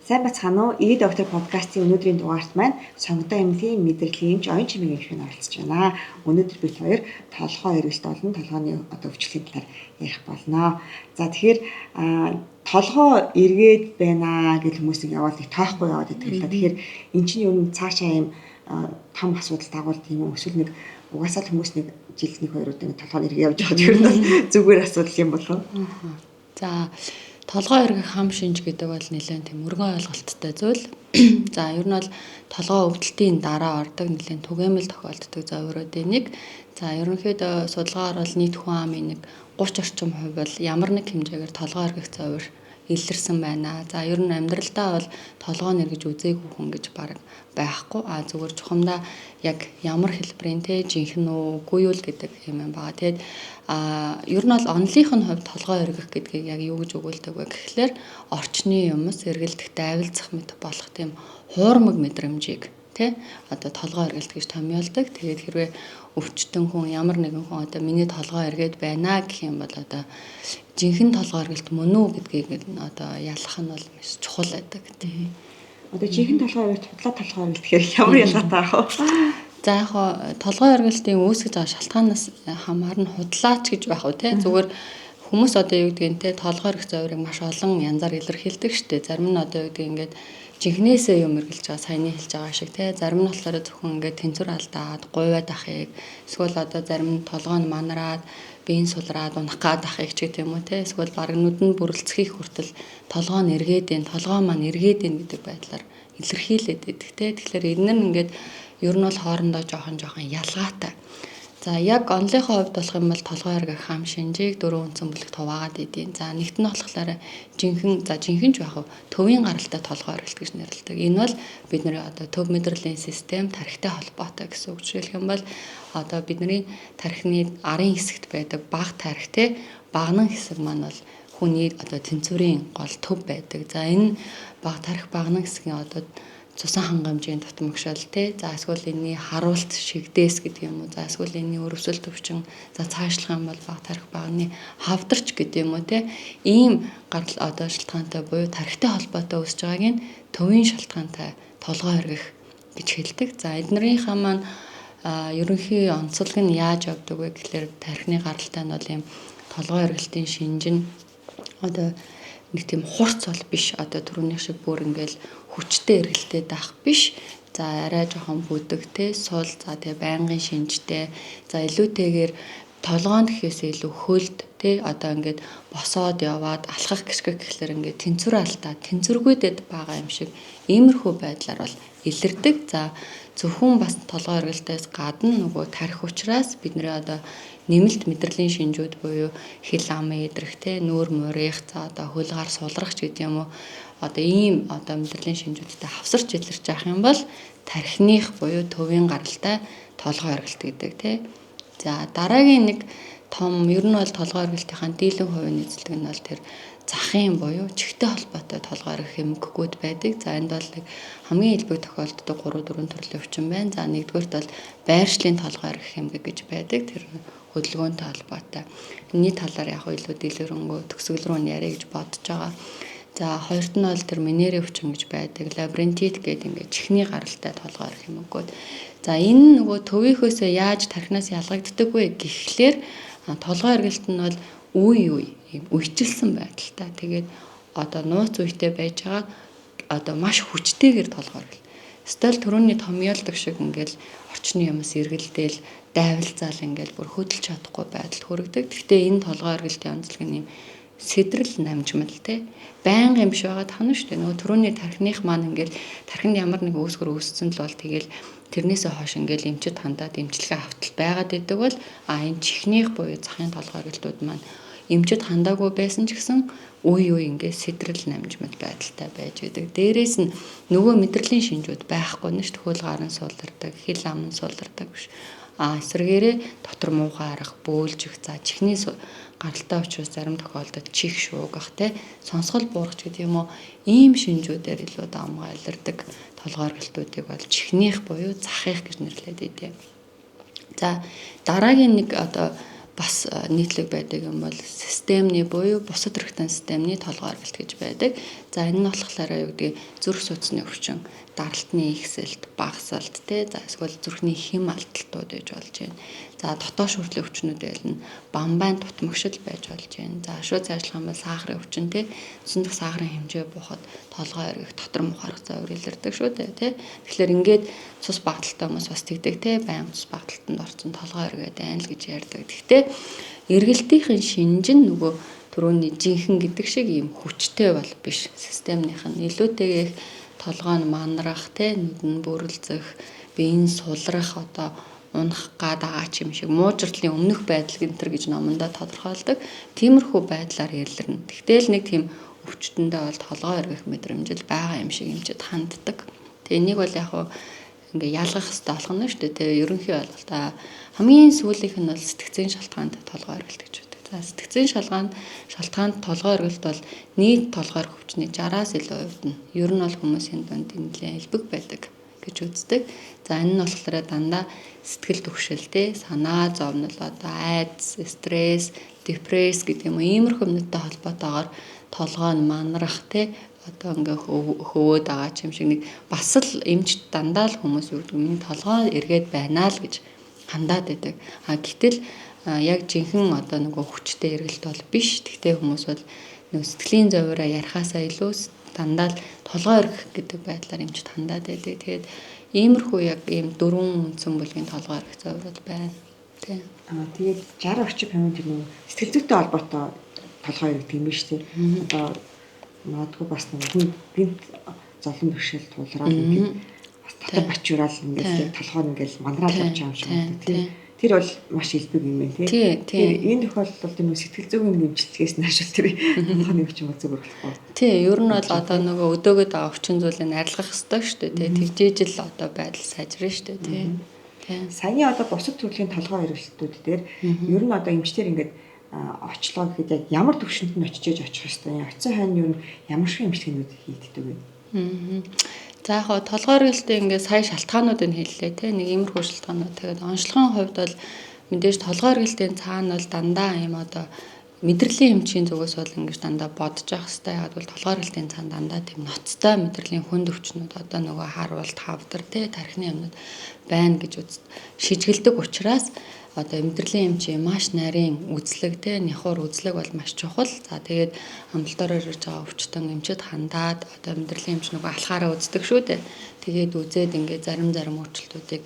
Сайн бацхан уу? Ий доктор подкастын өнөөдрийн дугаарт маань сонготой эмнэлгийн мэдрэлийн оюун чимээгийн гишүүн оролцож байна. Өнөөдөр бид хоёр толгой эргэлт болон толгойн өвчлөлийн талаар ярих болно. За тэгэхээр толгой эргээд байна гэх хүмүүсийг яваад нэг тоохгүй яваад байдаг л да. Тэгэхээр эн чинь юу н цаашаа юм том асуудал дагуулдаг юм уу? Эсвэл нэг угаасаа л хүмүүс нэг жилд нэг хоёр удаа толгой эргээ явж байгаа юм бол зүгээр асуудал юм болов уу? За толгой эргэх хам шинж гэдэг бол нэлээд тийм өргөн ойлголттой зүйл. За ер нь бол толгой өвдөлтийн дараа ордог нэлээд түгээмэл тохиолддог зовируудын нэг. За ерөнхийдөө судалгаагаар бол нийт хүн амын нэг 30 орчим хувь бол ямар нэг хэмжээгээр толгой эргэх зовир илэрсэн байна. За ер нь амьдралдаа бол толгой нэргэж үзээгүй хүн гэж баг байхгүй. Зүгээр чухамдаа яг ямар хэлбэрийн те жинхэнэ үү үгүй юу гэдэг юм байна. Тэгээд ер нь бол онлынх нь хувьд толгой эргэх гэдгийг яг юу гэж өгүүлдэг вэ гэхлээр орчны юмс эргэлдэх дайвалзах мэт болох тийм хуурмаг мэдрэмжийг тэ толгой эргэлт гэж томьёолдог. Тэгээд хэрвээ өвчтөн хүн ямар нэгэн хүн миний толгой эргээд байна гэх юм бол жинхэнэ толгой эргэлт мөн үү гэдгийг ялах нь бол чухал байдаг тийм. Жинхэнэ толгой эргэлт худлаа толгой эргэлт гэхээр ямар ялгаатай ах вэ? За яг толгой эргэлтийн үүсгэж байгаа шалтгаанаас хамаарна худлаач гэж байх уу те зүгээр хүмүүс юу гэдгийг те толгой эргэх зовирыг маш олон янзаар илэрхийлдэг штэ. Зарим нь юу гэдгийг ингээд жинхнээсээ юм эргэлж байгаа саяны хэлж байгаа шиг те зарим нь болохоор зөвхөн ингээд тэнцвэр алдаад гуйваад ахыг эсвэл зарим нь толгой нь манараад биеийн сулраад унах гад ахыг ч гэдэг юм уу те эсвэл баг нүдэн бүрэлцэхийг хүртэл толгой нь эргээд байна толгой маань эргээд байна гэдэг байдлаар илэрхийлээд байдаг те. Тэгэхээр энэ нь ингээд ер нь бол хоорондоо жоохон ялгаатай. За яг онлынхоо хувьд болох юм бол толгой эргэх хам шинжийг 4 үндсэн бүлэгт хуваагаад идэв. За нэгт нь болохоор жинхэнэ ч байх уу төвийн гаралтай толгой эргэлт гэж нэрлэдэг. Энэ бол бидний төв мэдрэлийн систем тархитай холбоотой гэсэн үг. Жишээлх юм бол бидний тархины арын хэсэгт байдаг бага тархи те багнан хэсэг маань бол хүний тэнцвэрийн гол төв байдаг. За энэ бага тархи багнан хэсгийн цусан хангамжийн дутмагшил те за эсвэл энэний харуулт шигдээс гэдэг юм уу за эсвэл энэний өрөвсөл төвчин за цаашлах юм бол баг тархи багны хавдарч гэдэг юм уу те ийм гарал шалтгаантай буюу тархитай холбоотой үүсэж байгааг нь төвийн шалтгаантай толгой эргэх гэж хэлдэг. За эднэрийнхээ маань ерөнхий онцлог нь яаж явдаг вэ гэхлээр тархины гаралтай нь бол ийм толгой эргэлтийн шинж нь нэг тийм хурц бол биш түрүүний шиг бүр ингээл хүчтэй эргэлтэй даах биш. За арай жоохон бүдэгтэй сул за тэгээ байнгын шинжтэй. За илүүтэйгээр толгойн гэхээс илүү хөлд тэ ингээд босоод яваад алхах гэхлээр ингээд тэнцвэр алдаа тэнцвэргүйдэд байгаа юм шиг иймэрхүү байдлаар бол илэрдэг. За зөвхөн бас толгой эргэлтээс гадна нөгөө тархи учраас бидний нэмэлт мэдрэлийн шинжүүд буюу хил амын идрэх те нүүр мөрийнх за хөлгаар сулрах ч гэдэг юм уу ийм мэдрэлийн шинжүүдтэй хавсарч илэрч явах юм бол тархиных буюу төвийн гаралтай толгой эргэлт гэдэг те. За дараагийн нэг том ер нь бол толгой эргэлтийн дийлэн хувийн эзэлдэг нь бол тэр захын буюу чихтэй холбоотой толгой эргэх эмгэгүүд байдаг. За энд бол хамгийн илбэг тохиолддог 3-4 төрлийн өвчин байна. За нэгдүгээрт бол байршлын толгой эргэх эмгэг гэж байдаг. Тэр хөдөлгөөнтэй холбоотой. Энэний талаар яг илүү дэлгэрэнгүй төгсгөл рүү яриа гэж бодож байгаа. За хоёрт нь бол тэр Менерийн өвчин гэж байдаг. Лабиринтит гэдэг ингээд чихний гаралтай толгой эргэх эмгэгүүд. За энэ нөгөө төвийнхөөсөө яаж тархинаас ялгагддаг вэ гэхлээр толгой эргэлт нь бол үе үежилсэн байдалтай. Тэгээд нууц үетэй байж байгаа маш хүчтэйгээр толгой эргэлт. Стол түрүүний томьёолдог шиг ингээл орчны юмс эргэлдээл дайвалзаал ингээл бүр хөдөлж чадахгүй байдалд хүрэгдэг. Гэхдээ энэ толгой эргэлтийн онцлог нь юм сэдрэл намжмал те байнга юм шиг байгаа тань шүү дээ. Нөгөө түрүүний тархиных маань ингээл тархинд ямар нэг үүсгэр үүссэн л бол тэгэл тэрнээсээ хойш ингээл эмчит хандаад эмчилгээ автал байгаад идэг бол энэ чихнийх буюу захын толгой эргэлтүүд маань эмчит хандаагүй байсан ч гэсэн үе ингээд сэдрэл намжмал байдалтай байж байдаг. Дээрээс нь нөгөө мэдрэлийн шинжүүд байхгүй нь шүү дээ. Хөл гарын суулардаг, хил ам нь суулардаг биш. Эсвэргээрээ дотор муухай арах, бөөлжих, за чихний гаралтай учраас зарим тохиолдолд чих шуугах те сонсгол буурах гэдэг юм уу ийм шинжүүдээр илүү давмгай илэрдэг толгой эргэлтүүдийг бол чихнийх буюу захих гэж нэрлэдэг дээ. За дараагийн нэг бас нийтлэг байдаг юм бол системний буюу бусад эрхтэн системний толгой эргэлт гэж байдаг. За энэ нь болохоор юу гэдэг зүрх судасны өвчин, даралтны ихсэлт, багасалт за эсвэл зүрхний хэм алдалтууд байж болж байна. За дотоош хүртлийн өвчнүүд байлна. Бамбайн дутмагшил байж болж байна. За шууд цаашлах юм бол сахарын өвчин цэцэн дэх сахарын хэмжээ буухад толгой эргэх, дотор мухарах завар илэрдэг шүү дээ. Тэгэхээр ингээд цус багталтай хүмүүс бас тэгдэг байнга цус багталтанд орсон толгой эргээд байна л гэж ярьдаг. Гэхдээ эргэлтийн шинж нь нөгөө түрүүний жинхэнэ гэдэг шиг ийм хүчтэй бол биш. Системийнх нь илүүтэйгэх толгой нь манарах нүд нь бүрэлзэх, биеийн сулрах унах гадаач юм шиг муужралын өмнөх байдал гэнтэр гэж номондоо тодорхойлдог. Тиймэрхүү байдлаар ярилэрнэ. Тэгтэл нэг тийм өвчтөндөө бол толгой эргэх мэдрэмжил байгаа юм шиг юмчид ханддаг. Тэгээ энийг бол яг ингээ ялгах хэрэгтэй болох нь шүү дээ. Тэгээ ерөнхий бол хамгийн сүүлийнх нь бол сэтгцийн шалтгаанд толгой эргэлт гэж байдаг. За сэтгцийн шалтгаанд толгой эргэлт бол нийт толгойр өвчний 60-аас илүү хувьд нь ер нь бол хүмүүсийн дунд нэлээд элбэг байдаг гэж үздэг. За энэ нь болохоор дандаа сэтгэл түгшил санаа зовнил айдас, стресс, депресс гэдэг юм иймэрхүү юмтай холбоотойгоор толгой нь манарах ингээ хөвөөд байгаа юм шиг нэг бас л эмч дандаа л хүмүүс юу гэдэг юм толгой эргээд байна л гэж хандаад байдаг. Гэтэл яг жинхэнэ нөгөө хүчтэй эргэлт бол биш. Тэгтээ хүмүүс бол нөгөө сэтгэлийн зовоороо ярихаасаа илүү дандаа л толгой эргэх гэдэг байдлаар эмчд хандаад байдаг. Тэгээд иймэрхүү яг ийм дөрвөн үндсэн бүлгийн толгой эргэх зовоорол байна. Тэгээд 60 орчим хувийн тэр нөгөө сэтгэл зүйтэй холбоотой толгой эргэх юм биш үү? Магадгүй бас нэг гинт зовлон бэрхшээл тулраад ингээд бас дотор бачуурал ингээд толгой нь ингээд манраад явж байгаа юм шиг байна. Тэр бол маш илбэг юм байна тий. Энэ тохиолдолд энэ сэтгэл зүйн нэмжлэгээс нааш тэр толгойн өвчин бол зөв болохгүй. Тий, ер нь бол нөгөө өдөөгд байгаа өвчин зүйлийг арилгах хэрэгтэй шүү дээ тий. Тэгжээж л байдал сайжрна шүү дээ тий. Саяны бусад төрлийн толгой эргэлтүүд дээр ер нь эмчтэр ингээд очлоо гэхэд яг ямар төвшөнд нь очиж очих хэвээр оцсон хойно ер нь ямар шиг эмчилгээнүүд хийгддэг вэ? За яг толгой эргэлтээ ингээд сая шалтгаануудыг хэллээ те нэг иймэрхүү шалтгаанууд. Тэгээд онцлогын хувьд бол мэдээж толгой эргэлтийн цаана бол дандаа ийм мэдрэлийн эмчийн зүгээс бол ингэж дандаа бодож явах хэрэгтэй. Яг бол толгой эргэлтийн цаана дандаа тийм ноцтой мэдрэлийн хүнд өвчнүүд нөгөө харвалт хавдар те тархины юмнууд байна гэж шижгэлдэг учраас мэдрэлийн эмчийн маш нарийн үзлэг нихур үзлэг бол маш чухал. За тэгээд амбулатороор ирж байгаа өвчтөн эмчэд хандаад мэдрэлийн эмч нөгөө алхаараа үздэг шүү дээ. Тэгээд үзээд ингээд зарим өөрчлөлтүүдийг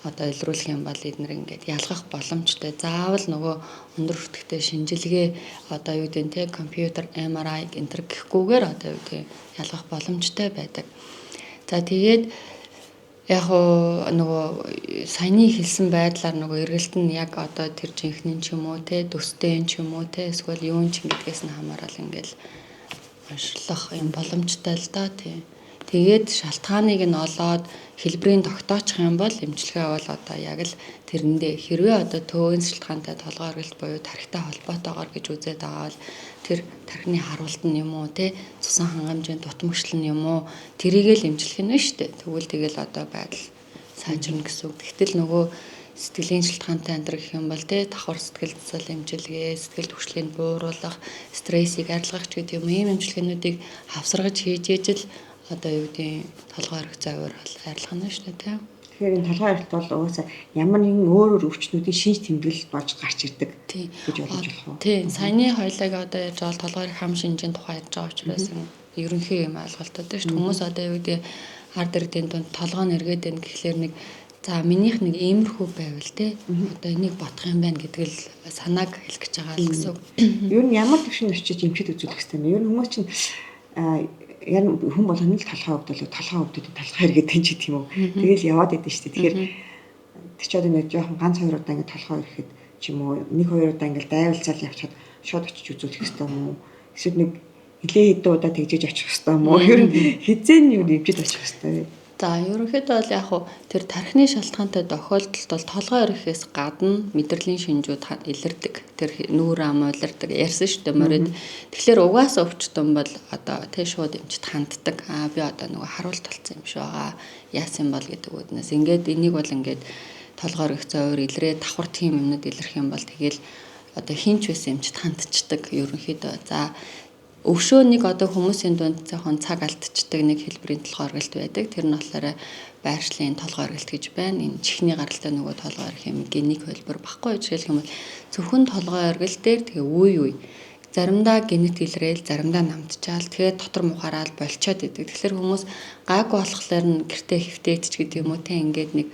илрүүлэх юм бол эднэр ингээд ялгах боломжтой. Заавал нөгөө өндөр хүртэхтэй шинжилгээ юу гэдэг компьютер MRI гэнтэр гэхгүйгээр юу гэдэг ялгах боломжтой байдаг. За тэгээд яг нөгөө саяны хэлсэн байдлаар нөгөө эргэлт нь яг тэр жинхэнэ ч юм уу төстэй ч юм уу эсвэл юун ч гэдгээс нь хамаарал ингээл онцлох юм боломжтой л да тий. Тэгээд шалтгааныг нь олоод хэлбэрийн тогтоочих юм бол эмчилгээ бол яг л тэрэндээ хэрвээ төвийн шалтгаантай толгой эргэлт буюу тархитай холбоотойгоор гэж үзээд байгаа бол тэр тархины харвалт нь юм уу цусан хангамжийн дутмагшил нь юм уу тэрийг л эмчлэх нь шүү дээ. Тэгвэл тэгэл байдал сайжирна гэсэн үг. Гэтэл нөгөө сэтгэлийн шалтгаантай амьдрах гэх юм бол давхар сэтгэл засал эмчилгээ, сэтгэл түгшлийг бууруулах, стрессийг арилгах гэдэг юм эмчилгээнүүдийг хавсаргаж хийж ижил юу гэдэг толгой эргэх завар арилгана шүү дээ. Тэгэхээр энэ толгой эргэлт бол угаасаа ямар нэгэн өөр өвчтнүүдийн шинж тэмдэглэл болж гарч ирдэг гэж ойлгож болох уу? Тийм. Саяны хоёлыг ярьж байгаа толгой эрх хам шинжийн тухай ярьж байгаа учраас ерөнхий юм ойлголттой шүү дээ. Хүмүүс юу гэдэг ард иргэдийн дунд толгой нь эргээд байна гэхлээр нэг минийх нэг иймэрхүү байвал энийг бодох юм байна гэдэг л санааг хэлэх гэж байгаа л гэсэн. Ер нь ямар төвшөнд очиж эмчэд үзүүлэх хэрэгтэй юм. Ер нь хүмүүс чинь хүн болгоно л толгой өвдөл толгой эргээд тань ч тийм үү. Тэгэл яваад идэв шүү дээ. Тэгэхээр тэр ч нэг жоохон ганц хоёр удаа ингэ толгой ирэхэд ч юм уу нэг хоёр удаа ингэ дайвалцал явчихад шууд очиж үзүүлэх хэрэгтэй юм уу? Эсвэл нэг нэлээ хэдэн удаа тэгжээж очих хэрэгтэй юм уу? Ер нь хизээ нь юу нэмжид очих хэрэгтэй вэ? За ерөнхийдөө бол яг тэр тархины шалтгаантай тохиолдолд бол толгой эрхээс гадна мэдрэлийн шинжүүд илэрдэг. Тэр нүүр ам улирдаг ярьсан шүү дээ морид. Тэгэхээр угаасаа өвчтөн бол шууд эмчд ханддаг. Би нөгөө харуулт толцсон юм шиг байгаа. Яасан бол гэдэг үднээс ингээд энийг бол ингээд толгой эрх зовөр илрээ давхар тийм юмнууд илэрх юм бол тэгэл одоо хинч байсан юмчд хандчихдаг ерөнхийдөө. За өвшөөнийг одоо хүмүүсийн дунд жоохон цаг алдчихдаг нэг хэлбэрийн толгой оргилт байдаг. Тэр нь болохоор байршлын толгой оргилт гэж байна. Энэ чихний гаралтай нөгөө толгой орох юм геник хэлбэр баггүй. Жишээлх юм бол зөвхөн толгой оргилт дээр тэгээ үе заримдаа генет илрээл, заримдаа намтчаал тэгээд дотор мухаараад болчоод идэг. Тэгэхээр хүмүүс гайгүй болохоор нь гэртээ хэвтээч гэдэг юм уу те ингээд нэг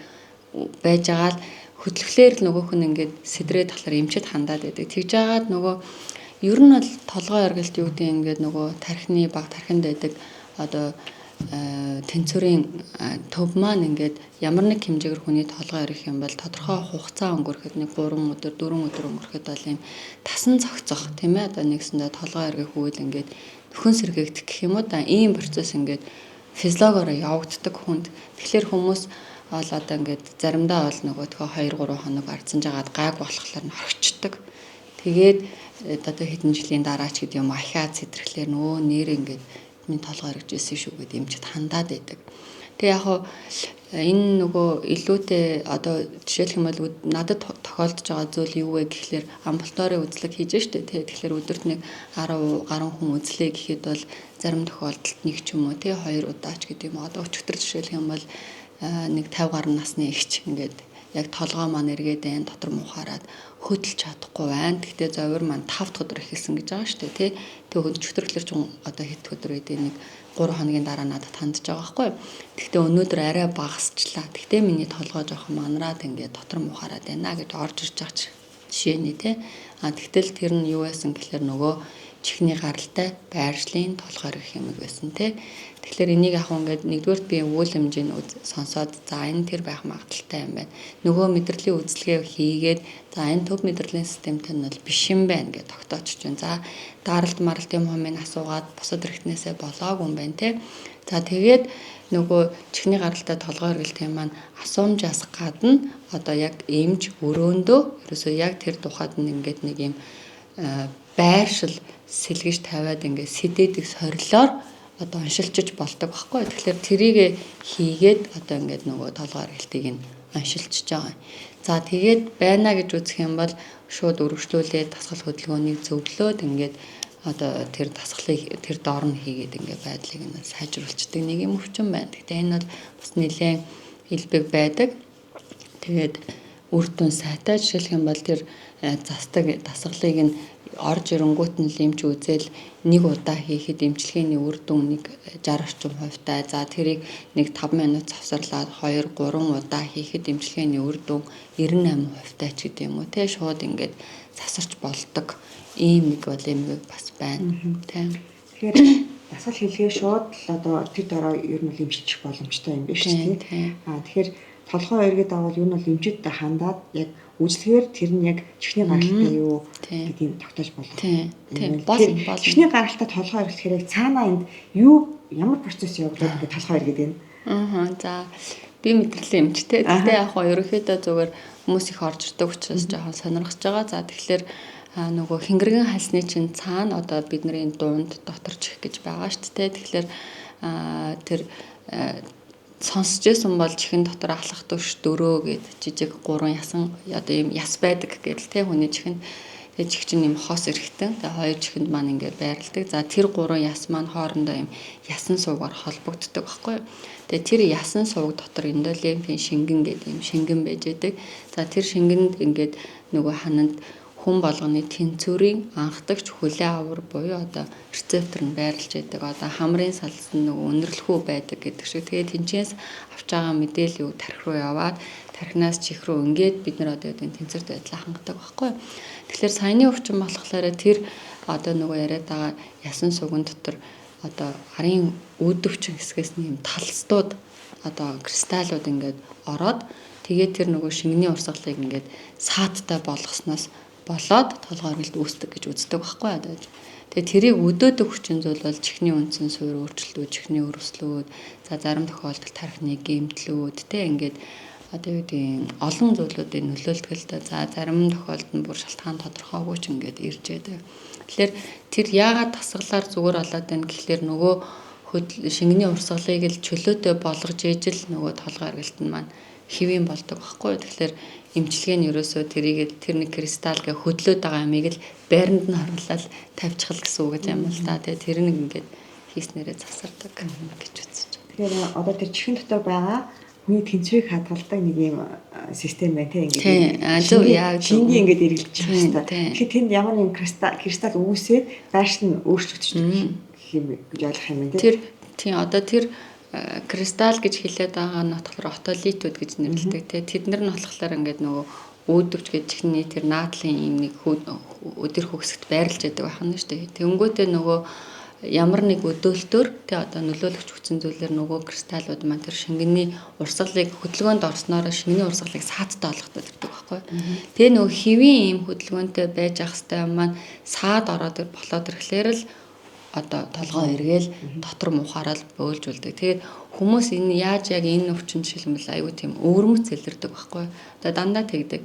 байж байгаа л хөтлөхлөөр л нөгөөх нь ингээд сэдрээд болохоор эмчэд хандаад байдаг. Тэгж жагаад нөгөө ер нь бол толгой оргилт юу гэдэг ингээд нөгөө тархины баг тархинд байдаг одоо тэнцвэрийн төв маань ингээд ямар нэг хэмжээгээр хүний толгой орих юм бол тодорхой хугацаа өнгөрөхөд нэг 3 өдөр 4 өдөр өнгөрөхөд бол юм тасан цогцох тийм ээ одоо нэгсэндээ толгой оргих үйл ингээд нөхөн сэргээгдэх гэх юм уу да ийм процесс ингээд физиологиороо явагддаг хүнд. Тэгэхээр хүмүүс бол одоо ингээд заримдаа бол нөгөө төхөө 2-3 хоног ардсан жагаад гайг болохоор нь орхичдаг. Тэгээд одоо хэдэн жилийн дараа ч гэдэг юм ахиад сэтрхлээр нөгөө нэр ингээд минь толгой орж ирсэн шүү гэдэг эмчд хандаад байдаг. Тэгээ яг хоо энэ нөгөө илүүтэй одоо жишээлх юм бол надад тохиолдож байгаа зүйл юу вэ гэхлээр амбулаторийн үзлэг хийж штэ тий. Тэгэхээр өдөрт нэг 10 гаруй хүн үзлээ гэхэд бол зарим тохиолдолд нэг ч юм уу тий 2 удаа ч гэдэг юм. Одоо өчигдөр жишээлх юм бол нэг 50 гаруй насны эгч ингээд яг толгой маань эргээд байн дотор мухаараад хөдөлж чадахгүй байна. Гэхдээ зовир маань 5 дахь өдөр эхэлсэн гэж байгаа шүү дээ тий. Тэгээ өчтөрлөр ч одоо хэд өдөр үедээ нэг 3 хоногийн дараа надад хандж байгаа байхгүй. Гэхдээ өнөөдөр арай багасчлаа. Гэхдээ миний толгой жоохон манараад ингээд дотор мухаараад байна гэж орж ирж байгаа жишээний тий. Тэгтэл тэр нь юу байсан гэхээр нөгөө чихний гаралтай байршлын толгой орих юм байсан тий. Тэгэхээр энийг яг ингээд нэгдүгээрт би үйл хэмжээний сонсоод за энэ тэр байх магадaltaй юм байна. Нөгөө мэдрэлийн үзлэгээ хийгээд за энэ төв мэдрэлийн системтэй нь бол биш юм байна гэж тогтоочж байна. За даралт маралт юм хомыг асуугаад бусад хэрэгтнээсээ болоогүй юм байна тий. За тэгээд нөгөө чихний гаралтай толгой оргилт юм маань асуумжаас гадна одоо яг эмч өрөөндөө ерөөсөө яг тэр тухайд нь ингээд нэг юм байршил сэлгэж тавиад ингээд сэдээдэг сорилоор одоо оншилчиж болдог байхгүй. Тэгэхээр тэрийг хийгээд одоо ингээд нөгөө толгой оргилтыг нь оншилчиж байгаа. За тэгээд байна гэж үзэх юм бол шууд өргөжлүүлээд дасгал хөдөлгөөнийг зөвлөөд ингээд одоо тэр дасгалыг тэр доор нь хийгээд ингээд байдлыг нь сайжруулцдаг нэг юм өвчин байна. Гэхдээ энэ бол бас нэлээд хэлбэг байдаг. Тэгээд үр дүн сайтай жишээлх юм бол тэр застаг дасгалыг нь орж ирэнгүүт нь лимч үзэл нэг удаа хийхэд эмчилгээний үр дүн нэг 60 орчим хувьтай. За тэрийг нэг 5 минут завсарлаад 2 3 удаа хийхэд эмчилгээний үр дүн 98% ч гэдэг юм уу те шууд ингээд засарч болдог. Ийм нэг бол юм бас байна тийм. Тэгэхээр дасгал хийлгээ шууд л одоо тэр дараа ер нь эмчилчих боломжтой юм биш тийм. Тэгэхээр толгой оргид авал ер нь бол эмчэдтэй хандаад яг үзлэгээр тэр нь яг чихний гаралтай юу гэдгийг тогтоож болох. Тийм. Болно. Чихний гаралтай толгой оргилхээр цаанаа энд юу ямар процесс явагдаад гэдэг толгой оргид байна. За би мэдрэлийн эмчтэй. Гэхдээ яг хоо ерөнхийдөө зүгээр хүмүүс их орж ирдэг учраас жоохон сонирхож байгаа. За тэгэхээр нөгөө хингэргийн хальсны чинь цаана одоо бидний дунд дотор чих гэж байгаа шүү дээ. Тэгэхээр тэр сонсч байсан бол чихэн дотор алхах төвш 4 гэд жижиг 3 ясан одоо юм яс байдаг гэдэл те хүний чихэнд тэгээ чих чинь юм хос эрэхтэн тэгээ 2 чихэнд маань ингээд байрладаг. За тэр 3 яс маань хоорондоо юм ясан суугаар холбогддог байхгүй. Тэгээ тэр ясан сууг дотор эндолимфийн шингэн гэдэг юм шингэн байж байдаг. За тэр шингэнд ингээд нөгөө хананд хүн болгоны тэнцвэрийн анхдагч хүлээ авар буюу одоо рецептор нь байрлаж байдаг. Одоо хамрын салсан нөгөө өнөрлөхүү байдаг гэдэг шиг. Тэгээд тэнцээс авч байгаа мэдээлэл юу тархи руу яваад тархинаас чих рүү ингээд бид нар одоо энэ тэнцвэрт байдлаа хангадаг байхгүй. Тэгэхээр саяны өвчин болохоор тэр одоо нөгөө яриад байгаа ясан суган дотор одоо арын үүдвчин хэсгээс нь юм талстууд одоо кристаллууд ингээд ороод тэгээд тэр нөгөө шингэний урсгалыг ингээд саадтай болгосноос болоод толгой оргилт үүсдэг гэж үздэг байхгүй одоо. Тэгээ тэрийг өдөөдөг хүчин зүйл бол чихний үндсэн суурь өөрчлөлтүүд, чихний өрөслүүд, за зарим тохиолдолд тархины гэмтлүүд тэ ингээд одоо юу гэдэг олон зүйлүүдийн нөлөөлдөг л да. За зарим тохиолдолд нь бүр шалтгаан тодорхойгүй ч ингээд ирж байдаг. Тэгэхээр тэр яагаад тасгалаар зүгээр болоод байна гэхлээр нөгөө шингэний урсгалыг л чөлөөтэй болгож ижил нөгөө толгой оргилт нь маань хэвийн болдог байхгүй. Тэгэхээр эмчилгээ нь ерөөсөө тэр нэг кристалл гэ хөдлөөд байгаа ямиг л байранд нь оруулаад тавьчихал гэсэн үг юм л да. Тэгээ тэр нэг ингээд хийснээрээ засардаг гэж үзэж байна. Тэгэхээр одоо тэр чихэн дотор байгаа хүний тэнцвэрийг хадгалдаг нэг юм систем байна тийм ингээд. Шингийн ингээд эргэлдэж байгаа шүү дээ. Тэгэхээр тэнд ямар нэгэн кристалл үүсээд байршил нь өөрчлөгдөж юм гэж ойлгох юм байна тийм. Одоо тэр кристалл гэж хэлээд байгаа нь болохоор отолитууд гэж нэрлэдэг тийм. Тэд нар нь болохоор ингээд нөгөө өөдөгч гэж чихний тэр наадлын юм нэг өдөр хөгсөд байрлаж байдаг байх нь шүү дээ. Тэнгүүтээ нөгөө ямар нэг өдөөлтөөр тий одоо нөлөөлөгч хүчин зүйлээр нөгөө кристаллууд маань тэр шингэний урсгалыг хөдөлгөөнд орсноор шингэний урсгалыг саадтай болгодог байхгүй. Тэгээ нөгөө хэвийн ийм хөдөлгөөнтэй байж ах хэвээр маань саад ороод болоод ирэхлээр л одоо толгоо эргээл дотор мухаарал бөөлжүүлдэг. Тэгээд хүмүүс энэ яаж яг энэ өвчин шилмэл аюу тийм өвөрмөц илэрдэг байхгүй. Одоо дандаа тэгдэг.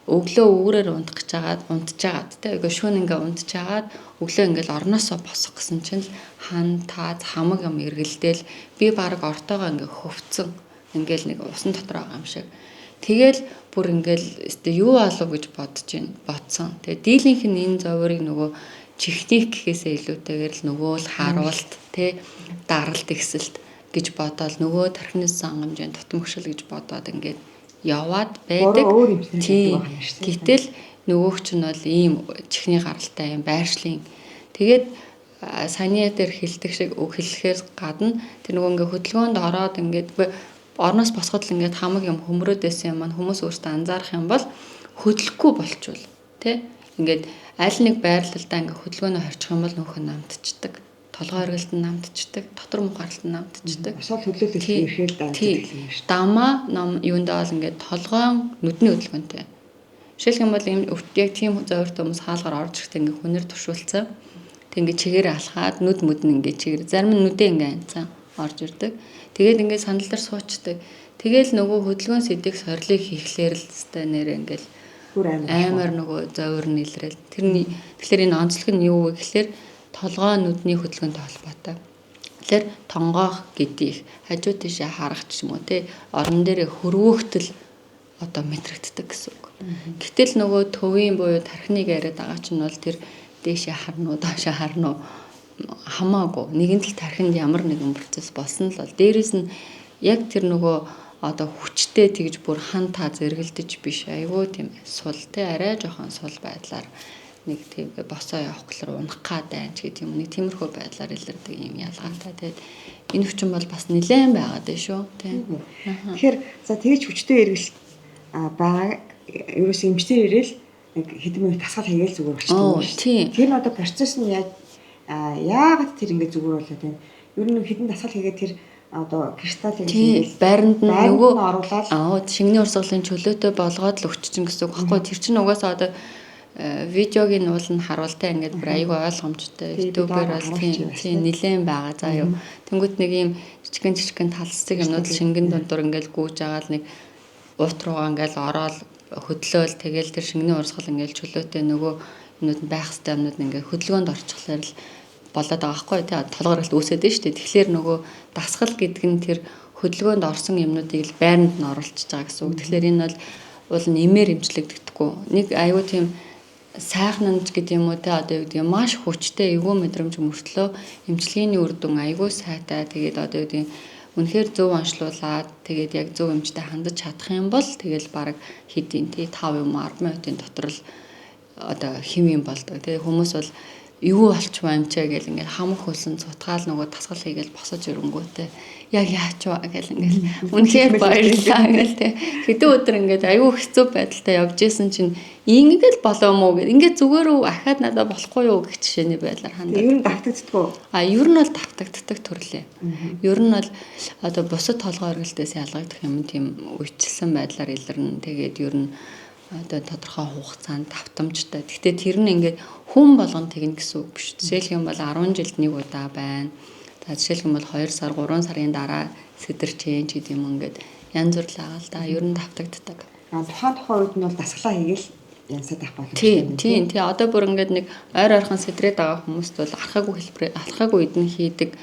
Өглөө үүрээр унтжгаад тэ шөнө ингээ унтжгаад өглөө ингээл орноосоо босох гэсэн чинь хан таз хамаг юм эргэлдээл би баг ортоогоо ингээ хөвцөн ингээл нэг усан дотор байгаа юм шиг. Тэгэл бүр ингээл юу болов гэж бодсон. Тэгээ дийлийнх нь энэ зовёрыг нөгөө техник гэхээсээ илүүтэйгээр л нөгөө л харуулт тэ даралт ихсэлт гэж бодоод нөгөө тархины сангамжийн тутамгшил гэж бодоод ингээд яваад байдаг. Тийм. Гэтэл нөгөөх чинь бол ийм чихний гаралтай юм байршлын. Тэгээд саяны дээр хэлдэг шиг үг хэлэхээс гадна тэр нөгөө ингээ хөдөлгөөнд ороод ингээд орноос босоход л ингээд хамаг юм хөмрөөд байсан юм маань хүмүүс өөртөө анзаарах юм бол хөдлөхгүй болчвол тий ингээд аль нэг байрлалдаа ингээ хөдөлгөөнөө хорчих юм бол нөхөн намтчдаг. Толгой эргэлт нь намтчдаг, дотор муу гаралт нь намтчдаг. Босоод хөдлөлт ирэхээр дамждаг юм шүү. Дамаа юундаа бол ингээд толгоон нүдний хөдөлгөөнтэй. Жишээлх юм бол яг тийм зовёртой хүмүүс хаалгаар орж ирэхдээ ингээ хүнээр туршуулсан. Тэг ингээ чигээр алхаад нүд мүдэн ингээ чигээр зарим нь нүдээ ингээ анцсан орж ирдэг. Тэгээд ингээ сандал дээр суучдаг. Тэгээл нөгөө хөдөлгөөн сэдийг сорилыг хийхлээр л өстэй нэрээ ингээл амар нөгөө зовёр нийлрэл. Тэгэхээр энэ онцлог нь юу вэ гэхээр толгой нүдний хөдөлгөөнтэй холбоотой. Тэгэхээр тонгоох гэдгийг хажуу тийшээ харах ч юм уу те орон дээрээ хөрвөөхтөл одоо мэдрэгддэг гэсэн үг. Гэтэл нөгөө төвийн буюу тархиныг яриад байгаа ч нь бол тэр дээшээ харна уу доошоо харна уу хамаагүй нэгэн л тархинд ямар нэгэн процесс болсон л бол дээрээс нь яг тэр нөгөө одоо хүчтэй тэгж бүр хан таа зэргэлдэж биш айгүй тийм сул те арай жоохон сул байдлаар нэг тийм босоо явах гэхээр унах гад байна ч гэдэг юм нэг тиймэрхүү байдлаар илэрдэг юм ялгаатай тэгээд энэ хүчин бол бас нэлээд байгаад байна шүү тийм. Тэгэхээр за тэгж хүчтэй эргэлт байгаа ерөөс эмчтэр ирээл хэдэн минут тасгал хийгээл зүгээр болчихдог шүү. Тэр нь одоо процесс нь яагаад тэр ингэ зүгээр болоод байна? Ер нь хэдэн тасгал хийгээд тэр одоо кристаллыг байранд нь нөгөө оруулаад шингэний урсгалын чөлөөтэй болгоод л өччихэн гэсэн үг байхгүй. Тэр чинь угаасаа одоо видеогийн уул нь харуултаа ингээд бүр аюу ойлгомжтой ютубер бол тийм нилээн байгаа заа юу. Тэнгүүт нэг юм жижигэн талцдаг юмнууд шингэн дундуур ингээд гүйж байгаа л нэг уут руугаа ингээд ороод хөдлөөл тэгэл тэр шингэний урсгал ингээд чөлөөтэй нөгөө юмнууд байх хэвээр юмнууд ингээд хөдөлгөөнд орчихлоор л болоод байгаа байхгүй тий толгоор л үүсээд байна шүү дээ. Тэгэхээр нөгөө дасгал гэдэг нь тэр хөдөлгөөнд орсон юмнуудыг л байранд нь оруулчихж байгаа гэсэн үг. Тэгэхээр энэ бол нэмээр эмчлэгддэггүй. Нэг аюу тийм сайхнанч гэдэг юм уу те одоо юу гэдэг маш хүчтэй эвгүй мэдрэмж мөртлөө эмчилгээний үр дүн аюу сайтай тэгээд одоо юу гэдэг үнэхээр зөв онцлуулаад тэгээд яг зөв эмчтэй хандаж чадах юм бол тэгэл баг хэдийн тий 5 юм 10 минутын дотор л одоо хэм юм болдог. Тэгээд хүмүүс бол юу болчихваа эмчээ гэл ингээл хамх хөлсөн цутгаал нөгөө тасгал хийгээл босож ирэнгүүтээ яг яач вэ гэл ингээл үнэхээр баярлаа гэл те хэдэн өдөр ингээд аюу хэцүү байдалтай явж исэн чинь ингээл болоо мó гэл ингээд зүгээрөө ахаад надад болохгүй юу гэх жишээний байдлаар хандаад. Ер нь давтагддаггүй. Ер нь бол давтагддаг төрлөө. Ер нь бол одоо бусад толгой эргэлтээс ялгагдах юм тийм үечлсэн байдлаар илэрнэ. Тэгээд ер нь одоо тодорхой хугацаанд давтамжтай. Гэхдээ тэр нь ингээд хүн болгон тэгнэ гэсэн үг биш. Жишээлх юм бол 10 жилд нэг удаа байна. За жишээлх юм бол 2 сар 3 сарын дараа сэдэрчэн ч гэдэг юм ингээд янз бүр л байгаа л да. Ер нь давтагддаг. Тухайн үед нь бол дасгалаа хийгээл янсаад авах болно. Тийм. Одоо бүр ингээд нэг ойр ойрхон сэдрээд байгаа хүмүүст бол алхаагүй эдэн хийдэг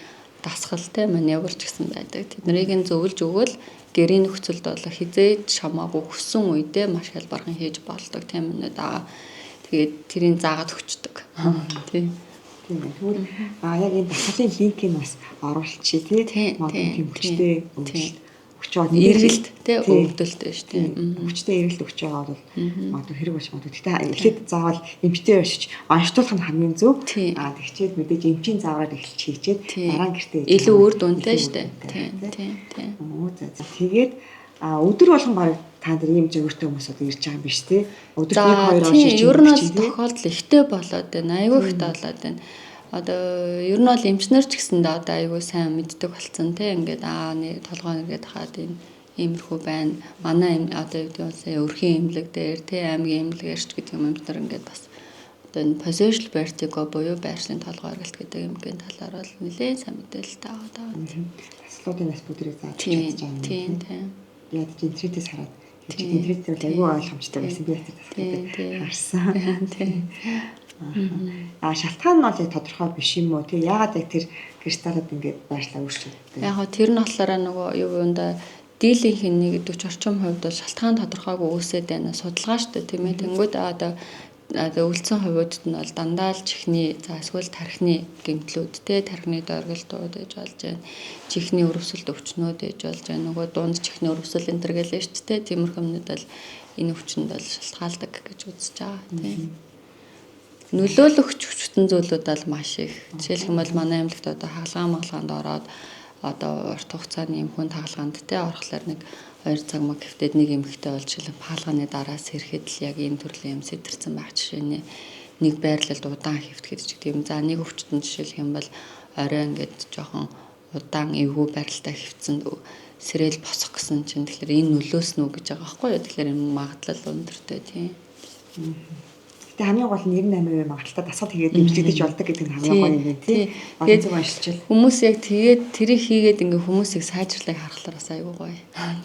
дасгал те маневр ч гэсэн байдаг. Тэднийг нь зөвлөж өгвөл гэрийн нөхцөлд бол хизээж шамаагүй хүссэн үедээ маш хялбархан хийж болдог тийм үнэ даа. Тэгээд тэрийг заагаад өчтдөг. Тийм. Тийм ээ. Тэгвэл яг энэ дасгалын линкийг бас оруулчих тий. Магадгүй тийм хүчтэй өгч байгаа эргэлт тий өвдөлттэй шүү дээ. Хүчтэй эргэлт өгч байгаа бол магадгүй хэрэг болж магадгүй. Гэтэ эхлээд заавал эмчтэй очиж онцлуулах нь хамгийн зөв. Тэгчээд мэдээж эмчийн заавраар эхэлж хийчээд дараа нь гэртээ илүү үр дүнтэй шүү дээ. Тийм. Тэгээд өдөр болгон баг та нар ийм зөвөртэй хүмүүс одоо ирж байгаа юм биш тий. Өдөр 1-2 орж ирж ер нь бол тохиолдол ихтэй болоод байна. Айгүй ихтэй болоод байна. Одоо ер нь бол эмчнэр ч гэсэндээ одоо айгүй сайн мэддэг болсон тий. Ингээд нэг толгой нэгээд хаад иймэрхүү байна. Манай одоо юу гэдэг вэ? Өрхийн эмнэлэг дээр тий аймгийн эмнэлгээрч гэдэг юм эмчнэр ингээд бас одоо энэ positional vertigo буюу байршлын толгой эргэлт гэдэг юмгийн талаар бол нэлээд сайн мэдээлэл таагаад байна. Таслуудын нас бүдрийг зааж чадж байгаа юм. Тийм. Яг интернетээс хараад интернетээр айгүй ойлгомжтой байсан би таслуудыг харсан. Тийм. Шалтгаан нь бол тодорхой биш юм уу? Тэг яагаад яг тэр кристаллууд ингээд байршлаа өөрчлөлттэй? Яг гоо тэр нь болохоор нөгөө юу юунда дийлийнх нь 40 орчим хувьд бол шалтгаан тодорхойгүй үүсээд байна. Судалгаа шүү дээ тийм ээ. Тэнгүүд одоо үлдсэн хувьудад нь бол дандаа л чихний эсвэл тархины гэмтлүүд те тархины дөргөлтүүд ээж болж байна. Чихний өрөвсөлт өвчнүүд ээж болж байна. Нөгөө дунд чихний өрөвсөл энэ төр гэлээ шүү дээ. Тиймэрхүү юмнууд бол энэ өвчнөд бол шалтгаалдаг гэж үзэж байгаа тийм. Нөлөөлөгч хүчтэн зүйлүүд бол маш их. Жишээлх юм бол манай эмнэлэгт одоо хаалгаанд ороод одоо урт хугацааны юм хүн хаалгаанд те орохлоор нэг 2 цаг мөг хэвтээд нэг эмхтэй болж шилэн хаалганы дараас ирэхэд л яг энэ төрлийн юм сэтэрсэн байх жишээ нэг байрлалд удаан хэвтгэж гэдэг юм. За нэг өвчтөн жишээлх юм бол орой ингээд жоохон удаан эвгүй байралтай хэвцэн сэрэл босох гэсэн чинь тэгэхээр энэ нөлөөснө үү гэж байгаа байхгүй юу? Тэгэхээр энэ магадлал өндөртэй тийм. Гэтэ хамгийн гол нь 98% магадaltaй дасгал хийгээд дэмжигдэж болдог гэдэг нь хамгийн гоё юм тийм. Тэгээд зөв уншилчил. Хүмүүс яг тэгээд тэрийг хийгээд ингээ хүмүүсийг сайжруулах харахлаар бас айгүй гоё.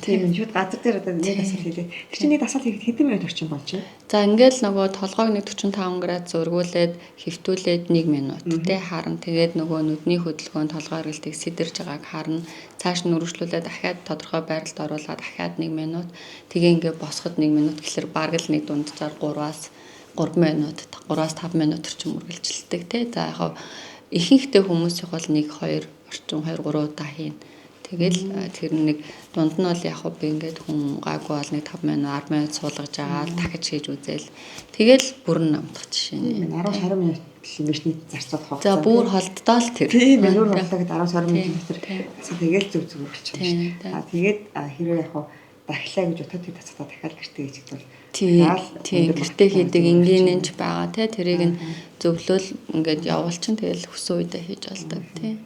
Тийм шууд газар дээр одоо нэг дасгал хийлээ. Тэр чинь нэг дасгал хийхэд хэдэн минут орчим болж байна? За ингээл нөгөө толгойг 145 градус зургуулад хэвтүүлээд 1 минут тий харна. Тэгээд нөгөө нүдний хөдөлгөөн толгой эргэлтийг сидэрж байгааг харна. Цааш нь үргэлжлүүлээд дахиад тодорхой байралд оруулаад дахиад 1 минут. Тэгээ ингээ босоход 1 минут гэхэлэр бараг л нэг дунджаар 3 минут 3-5 минут орчим үргэлжилдэг тий. За яг ихэнхдээ хүмүүсийнх бол 1-2 орчим 2-3 удаа хийн. Тэгэл тэр нэг дунд нь бол яг би ингээд хүн гайгүй бол нэг 5 минут 10 минут суулгаж агаал дахиж хийж үзээл. Тэгэл бүрэн намдах жишээ нь. 10-20 минут машины зарцуулах хугацаа. За бүр холддоо л тэр. Тийм минут болдог 10-20 минут тэр. Тэгэл зүг үргэлжлүүлж байна. Тэгээд хэрвээ яг дахлаа гэж утгатай тацаа дахиад гэртээ хийчих бол тийм гэртээ хийдэг энгийнэнч байгаа тий тэрийг нь зөвлөл ингээд явуулчин тэгэл хүсэн үедээ хийж болдог тий.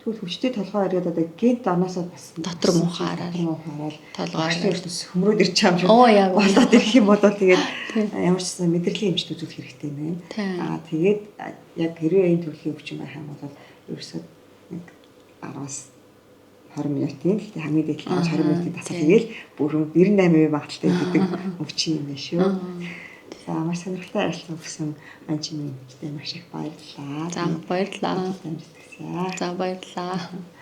Тэгвэл хүчтэй толгой ирээд одоо гинт анаасаа бас дотор муухаараа толгой хөмрөөд ирж байгаа юм шиг. Болоод ирэх юм бол тэгээд ямар ч мэдрэлийн эмчт үзүүлэх хэрэгтэй юм байна. Тэгээд яг хэрвээ энэ төрлийн өвчин байх юм бол ерөөсөө нэг 10-аас 20 минутын хамгийн дээд 20 минутын дасгал хийгээл бүрэн 98% магадaltaй гэдэг өвчин юм байна шүү. За маш сонирхолтой ярилцлага өгсөн анчимын эмчтэй маш их баярлалаа. За баярлалаа. За баярлалаа.